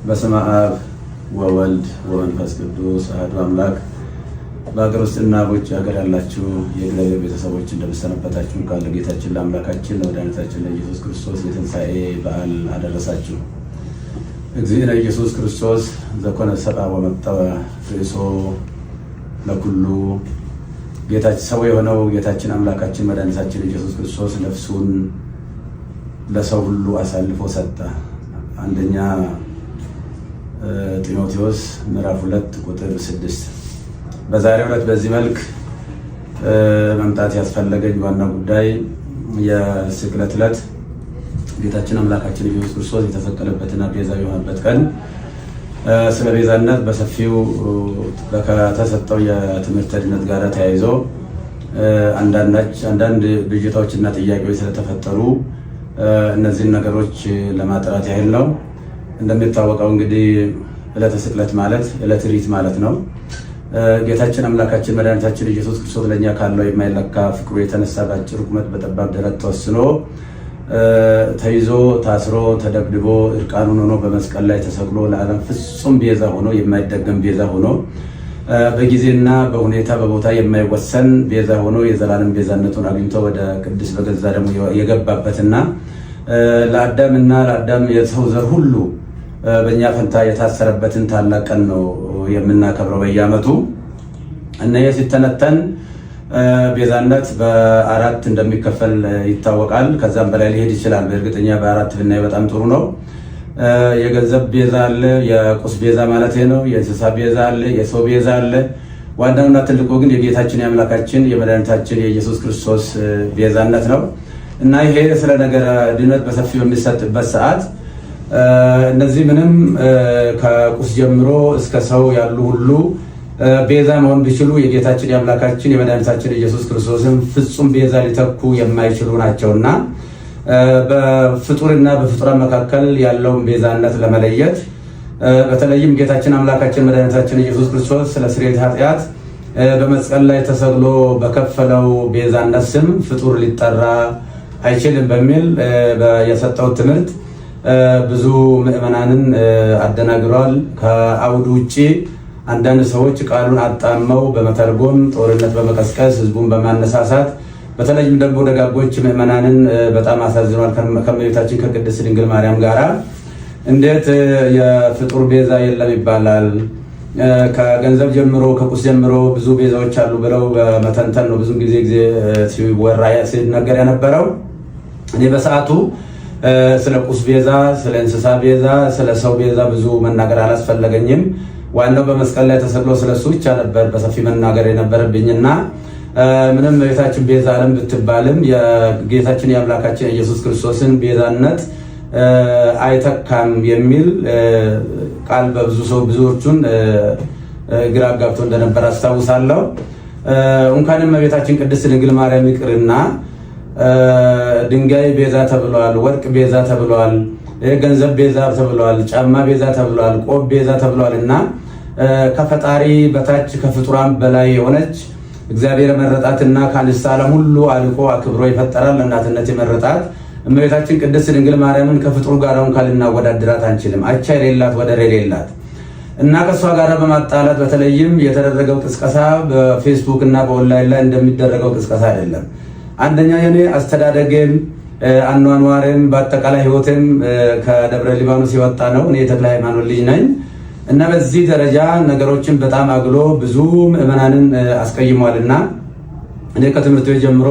በስመ አብ ወወልድ ወመንፈስ ቅዱስ አሐዱ አምላክ። በአገር ውስጥና በውጭ ሀገር ያላችሁ የእግዚአብሔር ቤተሰቦች እንደምሰነበታችሁ ቃል ለጌታችን ለአምላካችን ለመድኃኒታችን ለኢየሱስ ክርስቶስ የትንሣኤ በዓል አደረሳችሁ። እግዚእነ ኢየሱስ ክርስቶስ ዘኮነ ሰብአ ወመጠወ ርእሶ ለኩሉ። ጌታችን ሰው የሆነው ጌታችን አምላካችን መድኃኒታችን ኢየሱስ ክርስቶስ ነፍሱን ለሰው ሁሉ አሳልፎ ሰጠ። አንደኛ ጢሞቴዎስ ምዕራፍ 2 ቁጥር 6። በዛሬው ዕለት በዚህ መልክ መምጣት ያስፈለገኝ ዋና ጉዳይ የስቅለት ዕለት ጌታችን አምላካችን ኢየሱስ ክርስቶስ የተሰቀለበትና ቤዛ የሆነበት ቀን ስለ ቤዛነት በሰፊው ከተሰጠው የትምህርት ድነት ጋር ተያይዞ አንዳንድ ብዥታዎችና ጥያቄዎች ስለተፈጠሩ እነዚህን ነገሮች ለማጥራት ያህል ነው። እንደሚታወቀው እንግዲህ ዕለተ ስቅለት ማለት ዕለተ ሪት ማለት ነው። ጌታችን አምላካችን መድኃኒታችን ኢየሱስ ክርስቶስ ለእኛ ካለው የማይለካ ፍቅሩ የተነሳ በአጭር ቁመት በጠባብ ደረት ተወስኖ ተይዞ ታስሮ ተደብድቦ እርቃኑን ሆኖ በመስቀል ላይ ተሰቅሎ ለዓለም ፍጹም ቤዛ ሆኖ የማይደገም ቤዛ ሆኖ በጊዜና በሁኔታ በቦታ የማይወሰን ቤዛ ሆኖ የዘላለም ቤዛነቱን አግኝቶ ወደ ቅድስ በገዛ ደግሞ የገባበትና ለአዳምና ለአዳም የሰው ዘር ሁሉ በእኛ ፈንታ የታሰረበትን ታላቅ ቀን ነው የምናከብረው በየዓመቱ። እነየ ሲተነተን ቤዛነት በአራት እንደሚከፈል ይታወቃል። ከዛም በላይ ሊሄድ ይችላል። በእርግጠኛ በአራት ብናይ በጣም ጥሩ ነው። የገንዘብ ቤዛ አለ፣ የቁስ ቤዛ ማለት ነው። የእንስሳ ቤዛ አለ፣ የሰው ቤዛ አለ። ዋናውና ትልቁ ግን የጌታችን የአምላካችን የመድኃኒታችን የኢየሱስ ክርስቶስ ቤዛነት ነው እና ይሄ ስለ ነገረ ድነት በሰፊው የሚሰጥበት ሰዓት እነዚህ ምንም ከቁስ ጀምሮ እስከ ሰው ያሉ ሁሉ ቤዛ መሆን ቢችሉ የጌታችን የአምላካችን የመድኃኒታችን ኢየሱስ ክርስቶስን ፍጹም ቤዛ ሊተኩ የማይችሉ ናቸውና በፍጡርና በፍጡራን መካከል ያለውን ቤዛነት ለመለየት በተለይም ጌታችን አምላካችን መድኃኒታችን ኢየሱስ ክርስቶስ ስለ ስርየት ኃጢአት በመስቀል ላይ ተሰቅሎ በከፈለው ቤዛነት ስም ፍጡር ሊጠራ አይችልም በሚል የሰጠው ትምህርት ብዙ ምዕመናንን አደናግሯል። ከአውዱ ውጪ አንዳንድ ሰዎች ቃሉን አጣመው በመተርጎም ጦርነት በመቀስቀስ ህዝቡን በማነሳሳት በተለይም ደግሞ ደጋጎች ምዕመናንን በጣም አሳዝኗል። ከእመቤታችን ከቅድስት ድንግል ማርያም ጋራ እንዴት የፍጡር ቤዛ የለም ይባላል? ከገንዘብ ጀምሮ ከቁስ ጀምሮ ብዙ ቤዛዎች አሉ ብለው በመተንተን ነው ብዙ ጊዜ ሲወራ ሲነገር የነበረው። እኔ በሰዓቱ ስለ ቁስ ቤዛ፣ ስለ እንስሳ ቤዛ፣ ስለ ሰው ቤዛ ብዙ መናገር አላስፈለገኝም። ዋናው በመስቀል ላይ ተሰቅሎ ስለሱ ብቻ ነበር በሰፊ መናገር የነበረብኝና ምንም ቤታችን ቤዛ ዓለም ብትባልም የጌታችን የአምላካችን ኢየሱስ ክርስቶስን ቤዛነት አይተካም የሚል ቃል ብዙዎቹን ግራ ጋብቶ እንደነበር አስታውሳለሁ። እንኳንም ቤታችን ቅድስት ድንግል ማርያም ይቅርና ድንጋይ ቤዛ ተብሏል፣ ወርቅ ቤዛ ተብሏል፣ ገንዘብ ቤዛ ተብሏል፣ ጫማ ቤዛ ተብሏል፣ ቆብ ቤዛ ተብሏል እና ከፈጣሪ በታች ከፍጡራን በላይ የሆነች እግዚአብሔር የመረጣትና ከአንስተ ዓለም ሁሉ አልቆ አክብሮ ይፈጠራል ለእናትነት የመረጣት እመቤታችን ቅድስት ድንግል ማርያምን ከፍጡር ጋር እንኳን ልናወዳድራት አንችልም። አቻ የሌላት ወደር የሌላት እና ከእሷ ጋር በማጣላት በተለይም የተደረገው ቅስቀሳ በፌስቡክ እና በኦንላይን ላይ እንደሚደረገው ቅስቀሳ አይደለም። አንደኛ የኔ አስተዳደጌም አኗኗሬም በአጠቃላይ ህይወቴም ከደብረ ሊባኖስ የወጣ ነው። እኔ የተክለ ሃይማኖት ልጅ ነኝ እና በዚህ ደረጃ ነገሮችን በጣም አግሎ ብዙ ምዕመናንን አስቀይሟልና እኔ ከትምህርት ቤት ጀምሮ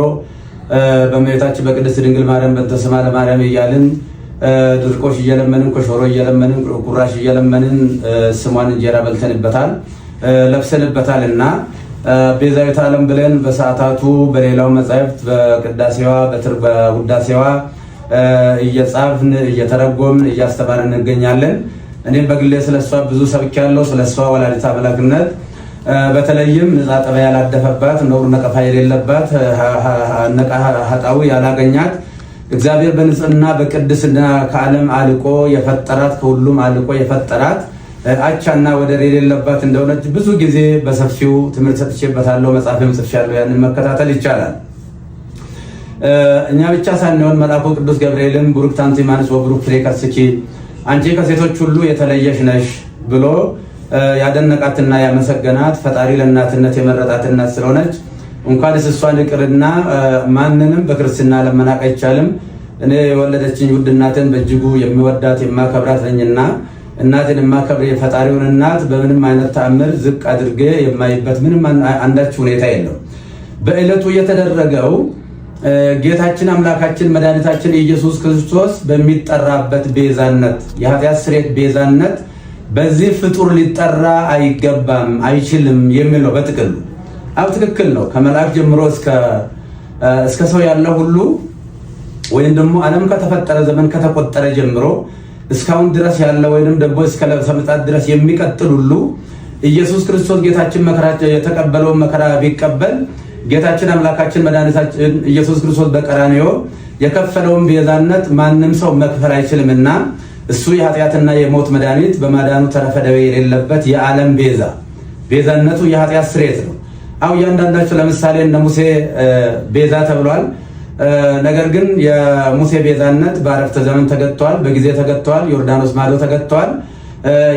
በእመቤታችን በቅድስት ድንግል ማርያም በተሰማ ለማርያም እያልን ድርቆሽ እየለመንን ኮሾሮ እየለመንን ቁራሽ እየለመንን ስሟን እንጀራ በልተንበታል ለብሰንበታል እና ቤዛዊተ ዓለም ብለን በሰዓታቱ በሌላው መጻሕፍት በቅዳሴዋ በውዳሴዋ እየጻፍን እየተረጎምን እያስተማርን እንገኛለን። እኔም በግሌ ስለሷ ብዙ ሰብኬያለሁ። ስለሷ ወላዲተ አምላክነት በተለይም ንጻ ጠባይ ያላደፈባት ነውር ነቀፋ የሌለባት ነቃ ሀጣዊ ያላገኛት እግዚአብሔር በንጽህና በቅድስና ከዓለም አልቆ የፈጠራት ከሁሉም አልቆ የፈጠራት አቻና ወደር የሌለባት እንደሆነች ብዙ ጊዜ በሰፊው ትምህርት ሰጥቼበታለሁ። መጽሐፍም ጽፌያለሁ። ያንን መከታተል ይቻላል። እኛ ብቻ ሳንሆን መልአኩ ቅዱስ ገብርኤልም ቡሩክ አንቲ እማንስ ወቡሩክ ፍሬ ከርስኪ አንቺ ከሴቶች ሁሉ የተለየሽ ነሽ ብሎ ያደነቃትና ያመሰገናት ፈጣሪ ለእናትነት የመረጣት እናት ስለሆነች እንኳንስ እሷን ይቅርና ማንንም በክርስትና ለመናቅ አይቻልም። እኔ የወለደችኝ ውድ እናትን በእጅጉ የሚወዳት የማከብራት ነኝና እናትን የማከብር የፈጣሪውን እናት በምንም አይነት ተአምር ዝቅ አድርጌ የማይበት ምንም አንዳች ሁኔታ የለው። በዕለቱ የተደረገው ጌታችን አምላካችን መድኃኒታችን ኢየሱስ ክርስቶስ በሚጠራበት ቤዛነት የኃጢአት ስርየት ቤዛነት በዚህ ፍጡር ሊጠራ አይገባም አይችልም የሚል ነው በጥቅሉ። አው ትክክል ነው። ከመልአክ ጀምሮ እስከ ሰው ያለ ሁሉ ወይም ደግሞ ዓለም ከተፈጠረ ዘመን ከተቆጠረ ጀምሮ እስካሁን ድረስ ያለ ወይንም ደግሞ እስከ ለብሰ ምጽአት ድረስ የሚቀጥል ሁሉ ኢየሱስ ክርስቶስ ጌታችን መከራ የተቀበለውን መከራ ቢቀበል ጌታችን አምላካችን መድኃኒታችን ኢየሱስ ክርስቶስ በቀራንዮ የከፈለውን ቤዛነት ማንም ሰው መክፈል አይችልምና እሱ የኃጢአትና የሞት መድኃኒት በማዳኑ ተረፈ ደዌ የሌለበት የዓለም ቤዛነቱ የኃጢአት ስርየት ነው። አው እያንዳንዳቸው ለምሳሌ እነ ሙሴ ቤዛ ተብሏል። ነገር ግን የሙሴ ቤዛነት በአረፍተ ዘመን ተገጥቷል፣ በጊዜ ተገጥቷል፣ ዮርዳኖስ ማዶ ተገጥቷል።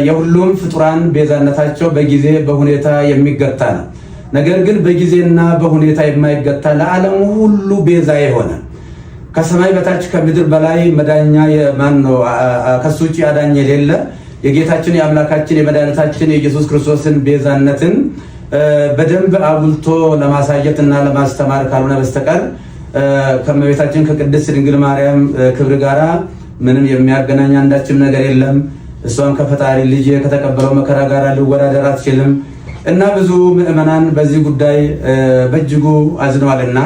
የሁሉም ፍጡራን ቤዛነታቸው በጊዜ በሁኔታ የሚገታ ነው። ነገር ግን በጊዜና በሁኔታ የማይገታ ለዓለሙ ሁሉ ቤዛ የሆነ ከሰማይ በታች ከምድር በላይ መዳኛ የማን ነው? ከሱ ውጪ አዳኝ የሌለ የጌታችን የአምላካችን የመድኃኒታችን የኢየሱስ ክርስቶስን ቤዛነትን በደንብ አጉልቶ ለማሳየት እና ለማስተማር ካልሆነ በስተቀር ከመቤታችን ከቅድስት ድንግል ማርያም ክብር ጋራ ምንም የሚያገናኝ አንዳችም ነገር የለም። እሷም ከፈጣሪ ልጅ ከተቀበለው መከራ ጋር ሊወዳደር አትችልም እና ብዙ ምዕመናን በዚህ ጉዳይ በእጅጉ አዝነዋልና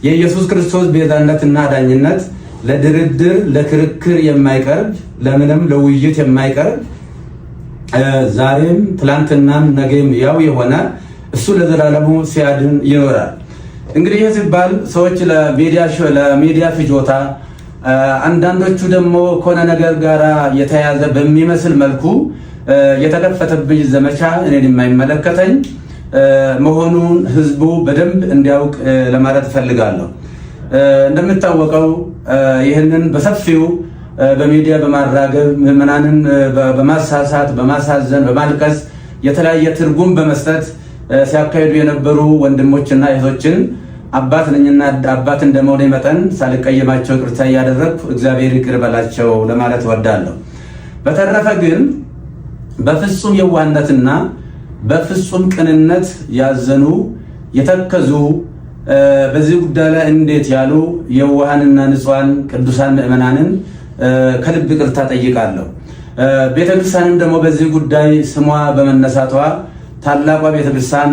የኢየሱስ ክርስቶስ ቤዛነትና አዳኝነት ለድርድር ለክርክር የማይቀርብ ለምንም ለውይይት የማይቀርብ ዛሬም ትላንትናም ነገም ያው የሆነ እሱ ለዘላለሙ ሲያድን ይኖራል። እንግዲህ ይህ ሲባል ሰዎች ለሚዲያ ፍጆታ አንዳንዶቹ ደግሞ ከሆነ ነገር ጋር የተያዘ በሚመስል መልኩ የተከፈተብኝ ዘመቻ እኔን የማይመለከተኝ መሆኑን ህዝቡ በደንብ እንዲያውቅ ለማለት እፈልጋለሁ። እንደምታወቀው ይህንን በሰፊው በሚዲያ በማራገብ ምዕመናንን በማሳሳት በማሳዘን በማልቀስ የተለያየ ትርጉም በመስጠት ሲያካሂዱ የነበሩ ወንድሞችና እህቶችን አባት ነኝና አባት እንደመሆኔ መጠን ሳልቀየማቸው ይቅርታ እያደረግኩ እግዚአብሔር ይቅር በላቸው ለማለት እወዳለሁ። በተረፈ ግን በፍጹም የዋህነትና በፍጹም ቅንነት ያዘኑ የተከዙ በዚህ ጉዳይ ላይ እንዴት ያሉ የዋሃንና ንጹሃን ቅዱሳን ምዕመናንን ከልብ ይቅርታ ጠይቃለሁ። ቤተክርስቲያንም ደግሞ በዚህ ጉዳይ ስሟ በመነሳቷ ታላቋ ቤተክርስቲያን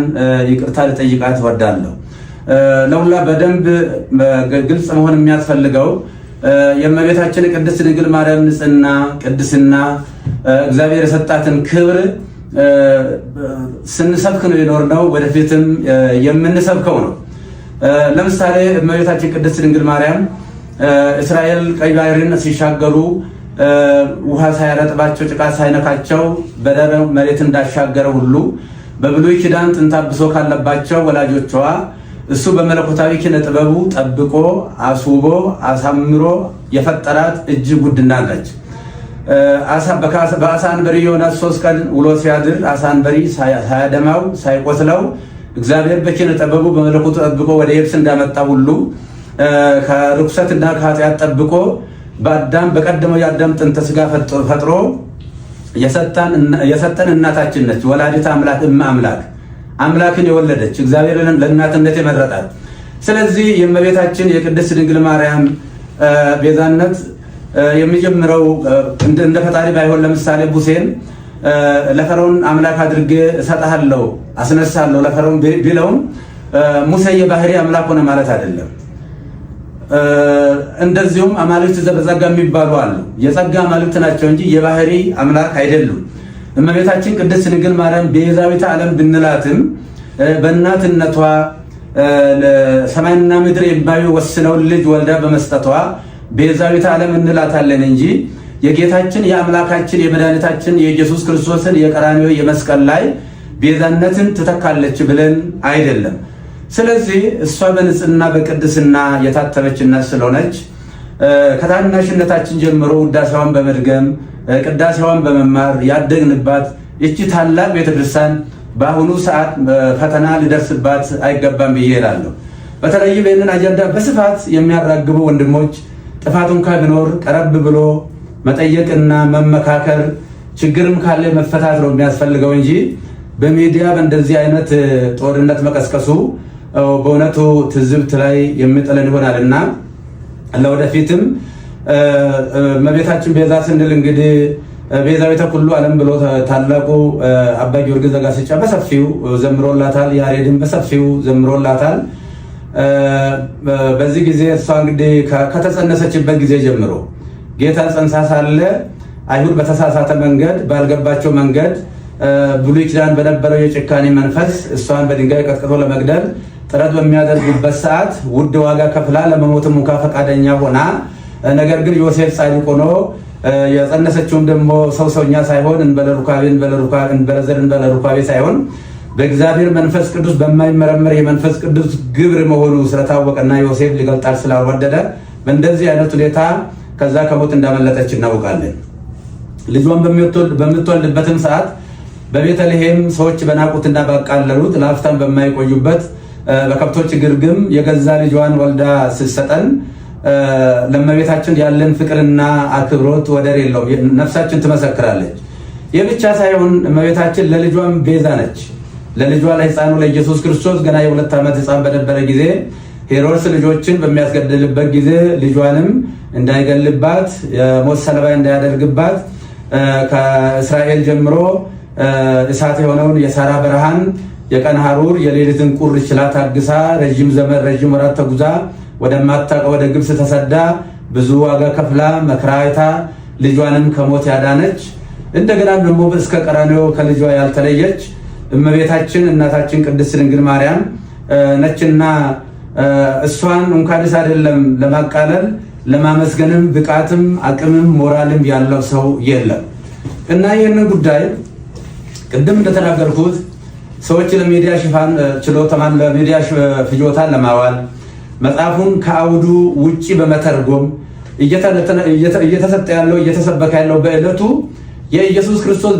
ይቅርታ ልጠይቃት እወዳለሁ። ለሁላ በደንብ ግልጽ መሆን የሚያስፈልገው የእመቤታችን ቅድስት ድንግል ማርያም ንጽሕና ቅድስና እግዚአብሔር የሰጣትን ክብር ስንሰብክ ነው የኖርነው፣ ወደፊትም የምንሰብከው ነው። ለምሳሌ እመቤታችን ቅድስት ድንግል ማርያም እስራኤል ቀይ ባህርን ሲሻገሩ ውሃ ሳያረጥባቸው ጭቃ ሳይነካቸው በደረቅ መሬት እንዳሻገረ ሁሉ በብሉይ ኪዳን ጥንተ አብሶ ካለባቸው ወላጆቿ እሱ በመለኮታዊ ኪነ ጥበቡ ጠብቆ አስውቦ አሳምሮ የፈጠራት እጅግ ውድ እናት ነች። በአሳ አንበሪ ዮናስ 3 ቀን ውሎ ሲያድር አሳ አንበሪ ሳያደማው ሳይቆስለው እግዚአብሔር በኪነ ጥበቡ በመለኮቱ ጠብቆ ወደ የብስ እንዳመጣ ሁሉ ከርኩሰትና ከኃጢአት ጠብቆ በአዳም በቀደመው የአዳም ጥንተ ስጋ ፈጥሮ የሰጠን እናታችን ነች። ወላዲተ አምላክ አምላክን የወለደች እግዚአብሔር ለእናትነት የመረጣት። ስለዚህ የእመቤታችን የቅድስት ድንግል ማርያም ቤዛነት የሚጀምረው እንደ ፈጣሪ ባይሆን ለምሳሌ ሙሴን ለፈርዖን አምላክ አድርጌ እሰጥሃለሁ አስነሳለሁ ለፈርዖን ቢለውም ሙሴ የባህሪ አምላክ ሆነ ማለት አይደለም። እንደዚሁም አማልክት ዘበጸጋ የሚባሉ አሉ። የጸጋ አማልክት ናቸው እንጂ የባህሪ አምላክ አይደሉም። እመቤታችን ቅድስት ድንግል ማርያም ቤዛዊተ ዓለም ብንላትም በእናትነቷ ሰማይና ምድር የማይወስነውን ልጅ ወልዳ በመስጠቷ ቤዛዊተ ዓለም እንላታለን እንጂ የጌታችን የአምላካችን የመድኃኒታችን የኢየሱስ ክርስቶስን የቀራንዮ የመስቀል ላይ ቤዛነትን ትተካለች ብለን አይደለም። ስለዚህ እሷ በንጽህና በቅድስና የታተመች እናት ስለሆነች ከታናሽነታችን ጀምሮ ውዳሴዋን በመድገም ቅዳሴዋን በመማር ያደግንባት ይቺ ታላቅ ቤተክርስቲያን በአሁኑ ሰዓት ፈተና ሊደርስባት አይገባም ብዬ እላለሁ። በተለይም ይህንን አጀንዳ በስፋት የሚያራግቡ ወንድሞች ጥፋቱን ቢኖር ቀረብ ብሎ መጠየቅና መመካከር፣ ችግርም ካለ መፈታት ነው የሚያስፈልገው እንጂ በሚዲያ በእንደዚህ አይነት ጦርነት መቀስቀሱ በእውነቱ ትዝብት ላይ የሚጥለን ይሆናልና ለወደፊትም እመቤታችን ቤዛ ስንል እንግዲህ ቤዛዊተ ኩሉ ዓለም ብሎ ታላቁ አባ ጊዮርጊስ ዘጋስጫ በሰፊው ዘምሮላታል። ያሬድን በሰፊው ዘምሮላታል። በዚህ ጊዜ እሷ እንግዲህ ከተጸነሰችበት ጊዜ ጀምሮ ጌታ ጸንሳ ሳለ አይሁድ በተሳሳተ መንገድ ባልገባቸው መንገድ ብሉይ ኪዳን በነበረው የጭካኔ መንፈስ እሷን በድንጋይ ቀጥቅጦ ለመግደል ጥረት በሚያደርጉበት ሰዓት ውድ ዋጋ ከፍላ ለመሞትም እንኳ ፈቃደኛ ሆና ነገር ግን ዮሴፍ ጻድቅ ሆኖ የጸነሰችውም ደግሞ ሰውኛ ሳይሆን እንበለ ሩካቤ ሳይሆን በእግዚአብሔር መንፈስ ቅዱስ በማይመረመር የመንፈስ ቅዱስ ግብር መሆኑ ስለታወቀና ዮሴፍ ሊገልጣል ስላልወደደ በእንደዚህ አይነት ሁኔታ ከዛ ከሞት እንዳመለጠች እናውቃለን። ልጇን በምትወልድበትም ሰዓት በቤተልሔም ሰዎች በናቁትና ባቃለሉት ለአፍታም በማይቆዩበት በከብቶች ግርግም የገዛ ልጇን ወልዳ ስትሰጠን ለእመቤታችን ያለን ፍቅርና አክብሮት ወደር የለውም። ነፍሳችን ትመሰክራለች። ይህ ብቻ ሳይሆን እመቤታችን ለልጇም ቤዛ ነች። ለልጇ ለሕፃኑ ለኢየሱስ ክርስቶስ ገና የ2 ዓመት ሕፃን በነበረ ጊዜ ሄሮድስ ልጆችን በሚያስገድልበት ጊዜ ልጇንም እንዳይገልባት የሞት ሰለባ እንዳያደርግባት ከእስራኤል ጀምሮ እሳት የሆነውን የሳራ በረሃን የቀን ሐሩር የሌሊትን ቁር ችላ ታግሳ ረዥም ወራት ተጉዛ ወደማታውቀው ወደ ግብፅ ተሰዳ ብዙ ዋጋ ከፍላ መከራ አይታ ልጇንም ከሞት ያዳነች እንደገና ደግሞ እስከ ቀራንዮ ከልጇ ያልተለየች እመቤታችን እናታችን ቅድስት ድንግል ማርያም ነችና እሷን እንኳንስ አይደለም ለማቃለል ለማመስገንም ብቃትም አቅምም ሞራልም ያለው ሰው የለም እና ይህንን ጉዳይ ቅድም እንደተናገርኩት ሰዎች ለሚዲያ ሽፋን ችሎታን ለሚዲያ ፍጆታን ለማዋል መጽሐፉን ከአውዱ ውጪ በመተርጎም እየተሰጠ ያለው እየተሰበከ ያለው በዕለቱ የኢየሱስ ክርስቶስ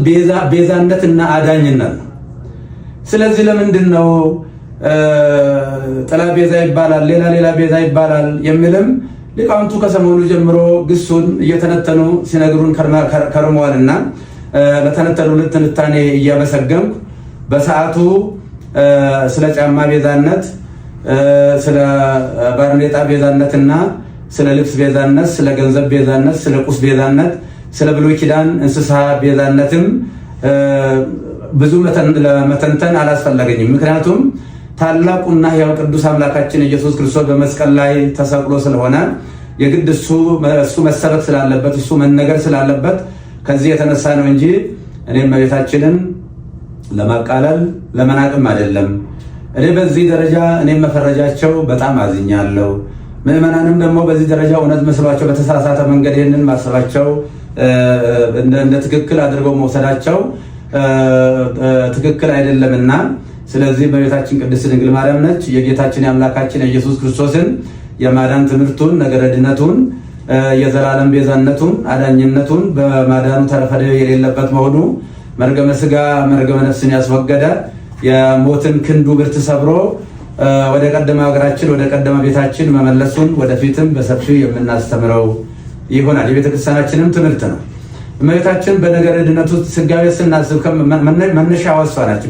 ቤዛነትና አዳኝነት ነው። ስለዚህ ለምንድን ነው ጥላ ቤዛ ይባላል፣ ሌላ ቤዛ ይባላል የሚልም ሊቃውንቱ ከሰሞኑ ጀምሮ ግሱን እየተነተኑ ሲነግሩን ከርመዋልና ለተነተኑ ትንታኔ እያመሰገንኩ በሰዓቱ ስለ ጫማ ቤዛነት፣ ስለ ባርኔጣ ቤዛነትና ስለ ልብስ ቤዛነት፣ ስለ ገንዘብ ቤዛነት፣ ስለ ቁስ ቤዛነት፣ ስለ ብሉይ ኪዳን እንስሳ ቤዛነትም ብዙ ለመተንተን አላስፈለገኝም። ምክንያቱም ታላቁና ሕያው ቅዱስ አምላካችን ኢየሱስ ክርስቶስ በመስቀል ላይ ተሰቅሎ ስለሆነ የግድ እሱ መሰበክ ስላለበት እሱ መነገር ስላለበት ከዚህ የተነሳ ነው እንጂ እኔም እመቤታችንን ለማቃለል ለመናቅም አይደለም። እኔ በዚህ ደረጃ እኔም መፈረጃቸው በጣም አዝኛለሁ። ምዕመናንም ደግሞ በዚህ ደረጃ እውነት መስሏቸው በተሳሳተ መንገድ ይህንን ማሰባቸው እንደ ትክክል አድርገው መውሰዳቸው ትክክል አይደለምና ስለዚህ እመቤታችን ቅድስት ድንግል ማርያም ነች የጌታችን የአምላካችን የኢየሱስ ክርስቶስን የማዳን ትምህርቱን ነገረ ድነቱን የዘላለም ቤዛነቱን አዳኝነቱን በማዳኑ ተረፈደ የሌለበት መሆኑ መርገመ ሥጋ መርገመ ነፍስን ያስወገደ የሞትን ክንዱ ብርት ሰብሮ ወደ ቀደመ ሀገራችን ወደ ቀደመ ቤታችን መመለሱን ወደፊትም በሰፊው የምናስተምረው ይሆናል። የቤተክርስቲያናችንም ትምህርት ነው። እመቤታችን በነገረ ድነቱ ስጋዌ ስናስብ መነሻዋ እሷ ነች።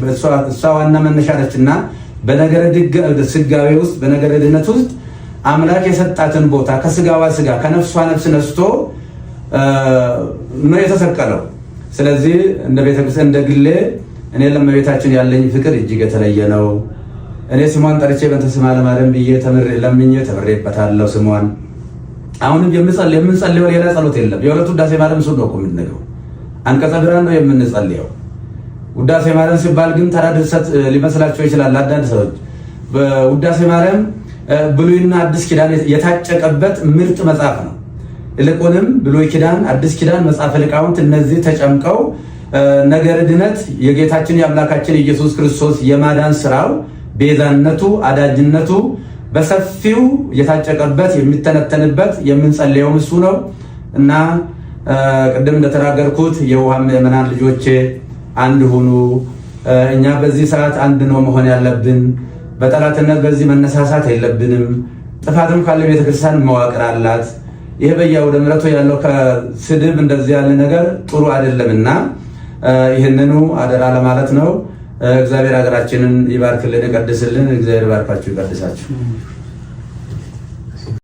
እሷ ዋና መነሻ ነችና በነገረ ስጋዌ ውስጥ በነገረ ድነት ውስጥ አምላክ የሰጣትን ቦታ ከስጋዋ ስጋ ከነፍሷ ነፍስ ነስቶ ነው የተሰቀለው። ስለዚህ እንደ ቤተክርስቲያን እንደ ግሌ እኔ ለእመቤታችን ያለኝ ፍቅር እጅግ የተለየ ነው። እኔ ስሟን ጠርቼ በእንተ ስማ ለማርያም ብዬ ለምኜ ተምሬበታለሁ ስሟን። አሁንም የምንጸልየው ሌላ ጸሎት የለም። የሁለቱ ውዳሴ ማርያም እሱን ነው እኮ የምንነግረው። አንቀጸ ብርሃን ነው የምንጸልየው። ውዳሴ ማርያም ሲባል ግን ተራ ድርሰት ሊመስላቸው ይችላል አንዳንድ ሰዎች። በውዳሴ ማርያም ብሉይና አዲስ ኪዳን የታጨቀበት ምርጥ መጽሐፍ ነው። ይልቁንም ብሉይ ኪዳን፣ አዲስ ኪዳን፣ መጽሐፈ ሊቃውንት እነዚህ ተጨምቀው ነገረ ድነት የጌታችን የአምላካችን ኢየሱስ ክርስቶስ የማዳን ስራው ቤዛነቱ፣ አዳጅነቱ በሰፊው እየታጨቀበት የሚተነተንበት የምንጸልየው እሱ ነው እና ቅድም እንደተናገርኩት የውሃ ምዕመናን ልጆቼ አንድ ሁኑ። እኛ በዚህ ሰዓት አንድ ነው መሆን ያለብን። በጠላትነት በዚህ መነሳሳት የለብንም። ጥፋትም ካለ ቤተክርስቲያን መዋቅር አላት። ይሄ በየአውደ ምሕረቱ ያለው ከስድብ እንደዚህ ያለ ነገር ጥሩ አይደለምና ይህንኑ አደራ ለማለት ነው። እግዚአብሔር ሀገራችንን ይባርክልን፣ ይቀድስልን። እግዚአብሔር ይባርካችሁ፣ ይቀድሳችሁ።